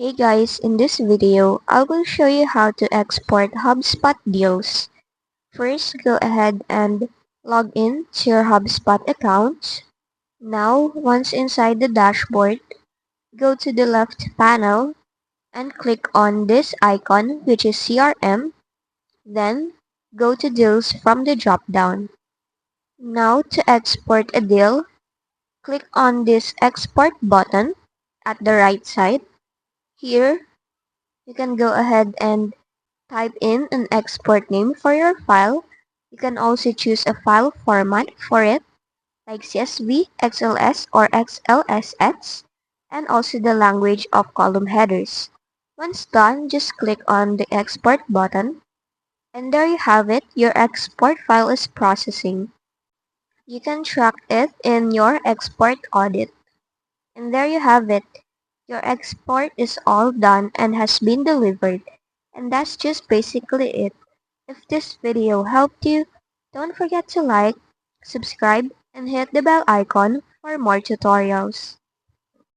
Hey guys, in this video, I will show you how to export Hubspot deals. First, go ahead and log in to your Hubspot account. Now, once inside the dashboard, go to the left panel and click on this icon which is CRM. Then, go to deals from the drop-down. Now, to export a deal, click on this export button at the right side. Here, you can go ahead and type in an export name for your file. You can also choose a file format for it, like CSV, XLS, or XLSX, and also the language of column headers. Once done, just click on the export button, and there you have it, your export file is processing. You can track it in your export audit. And there you have it. Your export is all done and has been delivered. And that's just basically it. If this video helped you, don't forget to like, subscribe, and hit the bell icon for more tutorials.